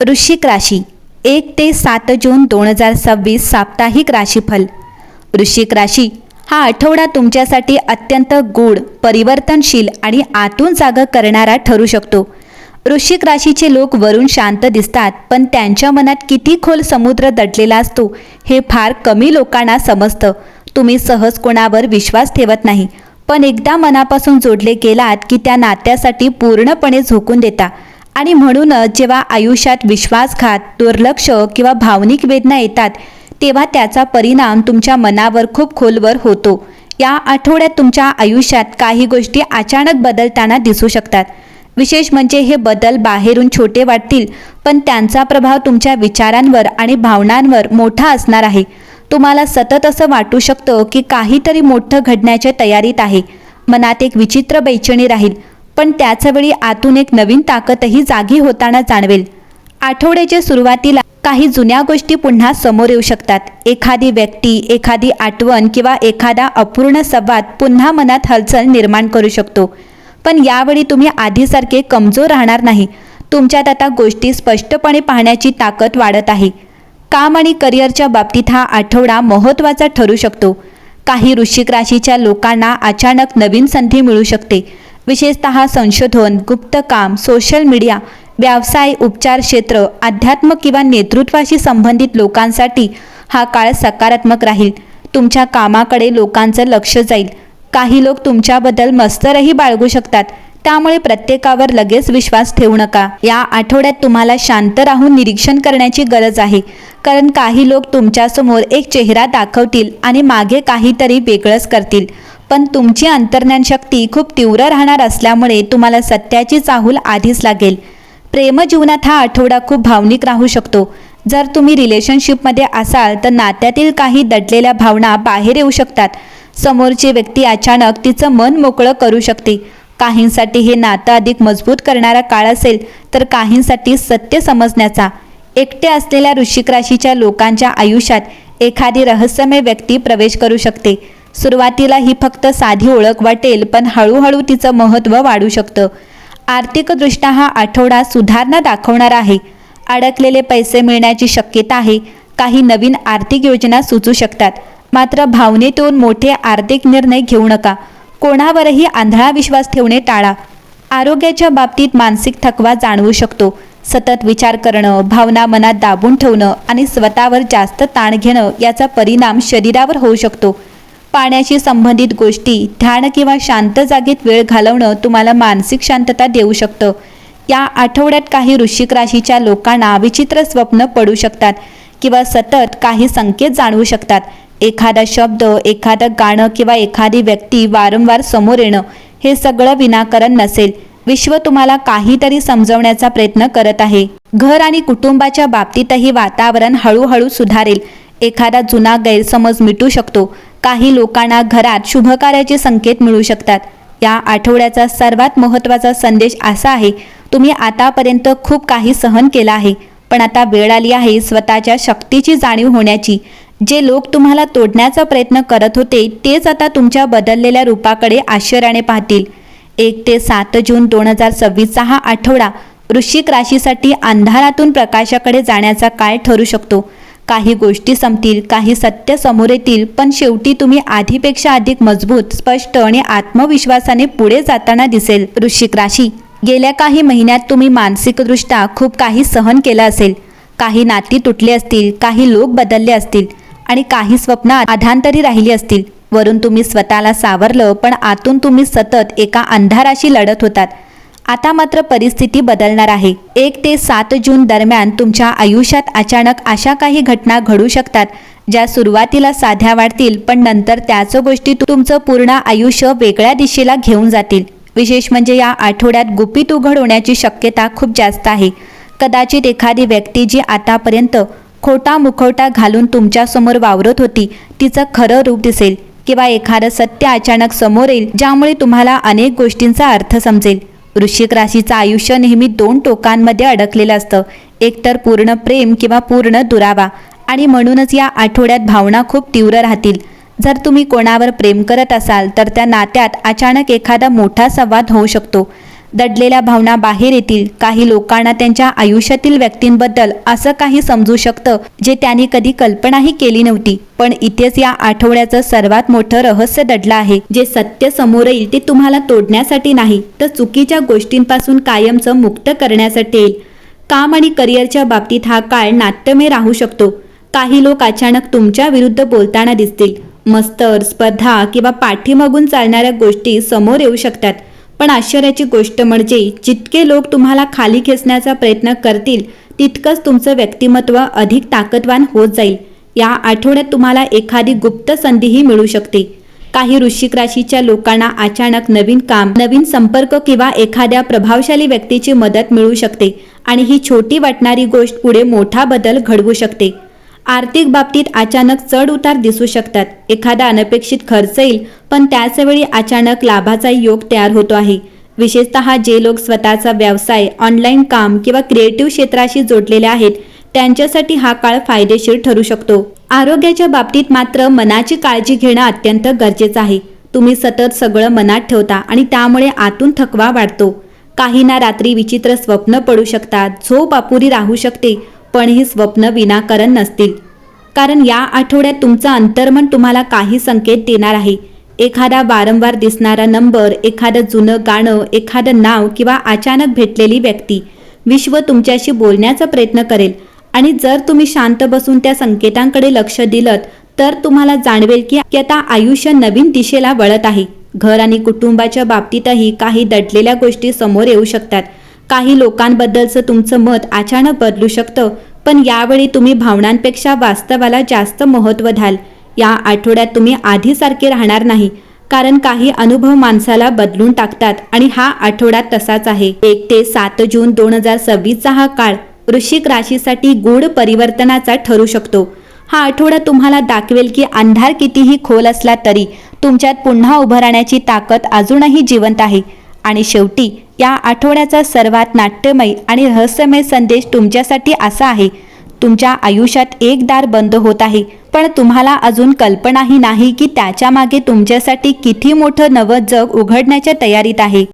वृश्चिक राशी 1 ते 7 जून 2026 साप्ताहिक राशीफल। वृश्चिक राशी हा आठवडा तुमच्यासाठी अत्यंत गूढ, परिवर्तनशील आणि आतून जागा करणारा ठरू शकतो। वृश्चिक राशीचे लोक वरून शांत दिसतात, पण त्यांच्या मनात किती खोल समुद्र दडलेला असतो हे फार कमी लोकांना समजतं। तुम्ही सहज कोणावर विश्वास ठेवत नाही, पण एकदा मनापासून जोडले गेलात की त्या नात्यासाठी पूर्णपणे झोकून देता। आणि म्हणूनच जेव्हा आयुष्यात विश्वासघात, दुर्लक्ष किंवा भावनिक वेदना येतात, तेव्हा त्याचा परिणाम तुमच्या मनावर खूप खोलवर होतो। या आठवड्यात तुमच्या आयुष्यात काही गोष्टी अचानक बदलताना दिसू शकतात। विशेष म्हणजे हे बदल बाहेरून छोटे वाटतील, पण त्यांचा प्रभाव तुमच्या विचारांवर आणि भावनांवर मोठा असणार आहे। तुम्हाला सतत असं वाटू शकतं की काहीतरी मोठं घडण्याच्या तयारीत आहे। मनात एक विचित्र बेचैनी राहील, पण त्याचवेळी आतून एक नवीन ताकदही जागी होताना जाणवेल। आठवड्याच्या सुरुवातीला काही जुन्या गोष्टी पुन्हा समोर येऊ शकतात। एखादी व्यक्ती, एखादी आठवण किंवा एखादा अपूर्ण संवाद पुन्हा मनात हलचल निर्माण करू शकतो। पण यावेळी तुम्ही आधीसारखे कमजोर राहणार नाही। तुमच्यात आता गोष्टी स्पष्टपणे पाहण्याची ताकद वाढत आहे। काम आणि करिअरच्या बाबतीत हा आठवडा महत्त्वाचा ठरू शकतो। काही वृश्चिक राशीच्या लोकांना अचानक नवीन संधी मिळू शकते। विशेषतः संशोधन, गुप्त काम, सोशल मीडिया, व्यवसाय, उपचार क्षेत्र, अध्यात्म किंवा नेतृत्वाशी संबंधित लोकांसाठी हा काळ सकारात्मक राहील। तुमच्या कामाकडे लोकांचं लक्ष जाईल। काही लोक तुमच्याबद्दल मत्सरही बाळगू शकतात, त्यामुळे प्रत्येकावर लगेच विश्वास ठेवू नका। या आठवड्यात तुम्हाला शांत राहून निरीक्षण करण्याची गरज आहे, कारण काही लोक तुमच्यासमोर एक चेहरा दाखवतील आणि मागे काहीतरी वेगळंच करतील। पण तुमची अंतर्ज्ञान शक्ती खूप तीव्र राहणार असल्यामुळे तुम्हाला सत्याची चाहूल आधीच लागेल। प्रेमजीवनात हा आठवडा खूप भावनिक राहू शकतो। जर तुम्ही रिलेशनशिपमध्ये असाल तर नात्यातील काही दडलेल्या भावना बाहेर येऊ शकतात। समोरची व्यक्ती अचानक तिचं मन मोकळं करू शकते। काहींसाठी हे नातं अधिक मजबूत करणारा काळ असेल, तर काहींसाठी सत्य समजण्याचा। एकटे असलेल्या वृश्चिक राशीच्या लोकांच्या आयुष्यात एखादी रहस्यमय व्यक्ती प्रवेश करू शकते। सुरुवातीला ही फक्त साधी ओळख वाटेल, पण हळूहळू तिचं महत्त्व वाढू शकतं। आर्थिकदृष्ट्या हा आठवडा सुधारणा दाखवणारा आहे। अडकलेले पैसे मिळण्याची शक्यता आहे। काही नवीन आर्थिक योजना सुचू शकतात, मात्र भावनेतून मोठे आर्थिक निर्णय घेऊ नका। कोणावरही आंधळा विश्वास ठेवणे टाळा। आरोग्याच्या बाबतीत मानसिक थकवा जाणवू शकतो। सतत विचार करणं, भावना मनात दाबून ठेवणं आणि स्वतःवर जास्त ताण घेणं याचा परिणाम शरीरावर होऊ शकतो। पाण्याशी संबंधित गोष्टी, ध्यान किंवा शांत जागेत वेळ घालवणं तुम्हाला मानसिक शांतता देऊ शकतं। या आठवड्यात काही वृश्चिक राशीच्या लोकांना विचित्र स्वप्न पडू शकतात किंवा सतत काही संकेत जाणवू शकतात। एखादा शब्द, एखादं गाणं किंवा एखादी व्यक्ती वारंवार समोर येणं हे सगळं विनाकारण नसेल। विश्व तुम्हाला काहीतरी समजवण्याचा प्रयत्न करत आहे। घर आणि कुटुंबाच्या बाबतीतही वातावरण हळूहळू सुधारेल। एखादा जुना गैरसमज मिटू शकतो। काही लोकांना घरात शुभकार्याचे संकेत मिळू शकतात। या आठवड्याचा सर्वात महत्त्वाचा संदेश असा आहे, तुम्ही आतापर्यंत खूप काही सहन केलं आहे, पण आता वेळ आली आहे स्वतःच्या शक्तीची जाणीव होण्याची। जे लोक तुम्हाला तोडण्याचा प्रयत्न करत होते, तेच आता तुमच्या बदललेल्या रूपाकडे आश्चर्याने पाहतील। 1 ते 7 जून 2026 हा आठवडा वृश्चिक राशीसाठी अंधारातून प्रकाशाकडे जाण्याचा काळ ठरू शकतो। काही गोष्टी संपतील, काही सत्य समोर येतील, पण शेवटी तुम्ही आधीपेक्षा अधिक मजबूत, स्पष्ट आणि आत्मविश्वासाने पुढे जाताना दिसेल। वृश्चिक राशी, गेल्या काही महिन्यात तुम्ही मानसिकदृष्ट्या खूप काही सहन केलं असेल। काही नाती तुटली असतील, काही लोक बदलले असतील आणि काही स्वप्न अधांतरी राहिली असतील। वरून तुम्ही स्वतःला सावरलं, पण आतून तुम्ही सतत एका अंधाराशी लढत होतात। आता मात्र परिस्थिती बदलणार आहे। 1 ते 7 जून दरम्यान तुमच्या आयुष्यात अचानक अशा काही घटना घडू शकतात, ज्या सुरुवातीला साध्या वाटतील, पण नंतर त्याच गोष्टी तुमचं पूर्ण आयुष्य वेगळ्या दिशेला घेऊन जातील। विशेष म्हणजे या आठवड्यात गुपित उघड होण्याची शक्यता खूप जास्त आहे। कदाचित एखादी व्यक्ती जी आतापर्यंत खोटा मुखवटा घालून तुमच्यासमोर वावरत होती, तिचं खरं रूप दिसेल, किंवा एखादं सत्य अचानक समोर येईल, ज्यामुळे तुम्हाला अनेक गोष्टींचा अर्थ समजेल। वृश्चिक राशीचं आयुष्य नेहमी 2 टोकांमध्ये अडकलेलं असतं, एकतर पूर्ण प्रेम किंवा पूर्ण दुरावा, आणि म्हणूनच या आठवड्यात भावना खूप तीव्र राहतील। जर तुम्ही कोणावर प्रेम करत असाल, तर त्या नात्यात अचानक एखादा मोठा संवाद होऊ शकतो। दडलेल्या भावना बाहेर येतील. काही लोकांना त्यांच्या आयुष्यातील व्यक्तींबद्दल असं काही समजू शकतं जे त्यांनी कधी कल्पनाही केली नव्हती. पण इथेच या आठवड्याचं सर्वात मोठं रहस्य दडलं आहे. जे सत्य समोर येईल ते तुम्हाला तोडण्यासाठी नाही, तर चुकीच्या गोष्टींपासून कायमचं मुक्त करण्यासाठी येईल. काम आणि करिअरच्या बाबतीत हा काळ नाट्यमय राहू शकतो. काही लोक अचानक तुमच्या विरुद्ध बोलताना दिसतील. मत्सर, स्पर्धा किंवा पाठीमागून चालणाऱ्या गोष्टी समोर येऊ शकतात. पण आश्चर्याची गोष्ट म्हणजे जितके लोक तुम्हाला खाली खेचण्याचा प्रयत्न करतील तितकंच तुमचं व्यक्तिमत्व अधिक ताकदवान होत जाईल. या आठवड्यात तुम्हाला एखादी गुप्त संधीही मिळू शकते. काही वृश्चिक राशीच्या लोकांना अचानक नवीन काम, नवीन संपर्क किंवा एखाद्या प्रभावशाली व्यक्तीची मदत मिळू शकते आणि ही छोटी वाटणारी गोष्ट पुढे मोठा बदल घडवू शकते. आर्थिक बाबतीत अचानक चढ उतार दिसू शकतात. एखादा अनपेक्षित खर्च येईल, पण त्याचवेळी अचानक लाभाचा योग तयार होतो आहे. विशेषतः जे लोक स्वतःचा व्यवसाय, ऑनलाईन काम किंवा क्रिएटिव्ह क्षेत्राशी जोडलेले आहेत त्यांच्यासाठी हा काळ फायदेशीर ठरू शकतो. आरोग्याच्या बाबतीत मात्र मनाची काळजी घेणं अत्यंत गरजेचं आहे. तुम्ही सतत सगळं मनात ठेवता आणि त्यामुळे आतून थकवा वाढतो. काहींना रात्री विचित्र स्वप्न पडू शकतात, झोप अपुरी राहू शकते, पण ही स्वप्न विनाकारण नसतील. कारण या आठवड्यात तुमचं अंतर्मन तुम्हाला काही संकेत देणार आहे. एखादा वारंवार दिसणारा नंबर, एखादं जुनं गाणं, एखादं नाव किंवा अचानक भेटलेली व्यक्ती, विश्व तुमच्याशी बोलण्याचा प्रयत्न करेल. आणि जर तुम्ही शांत बसून त्या संकेतांकडे लक्ष दिलं तर तुम्हाला जाणवेल की आता आयुष्य नवीन दिशेला वळत आहे. घर आणि कुटुंबाच्या बाबतीतही काही दडलेल्या गोष्टी समोर येऊ शकतात. काही लोकांबद्दलचं तुमचं मत अचानक बदलू शकतं, पण यावेळी तुम्ही भावनांपेक्षा वास्तवाला जास्त महत्त्व द्याल. या आठवड्यात तुम्ही आधीसारखे राहणार नाही, कारण काही अनुभव माणसाला बदलून टाकतात आणि हा आठवडा तसाच आहे. 1 ते 7 जून 2026चा हा काळ वृश्चिक राशीसाठी गूढ परिवर्तनाचा ठरू शकतो. हा आठवडा तुम्हाला दाखवेल की अंधार कितीही खोल असला तरी तुमच्यात पुन्हा उभं राहण्याची ताकद अजूनही जिवंत आहे. आणि शेवटी या आठवड्याचा सर्वात नाट्यमय आणि रहस्यमय संदेश तुमच्यासाठी असा आहे: तुमच्या आयुष्यात एक दार बंद होत आहे, पण तुम्हाला अजून कल्पनाही नाही की त्याच्या मागे तुमच्यासाठी किती मोठं नवं जग उघडण्याच्या तयारीत आहे.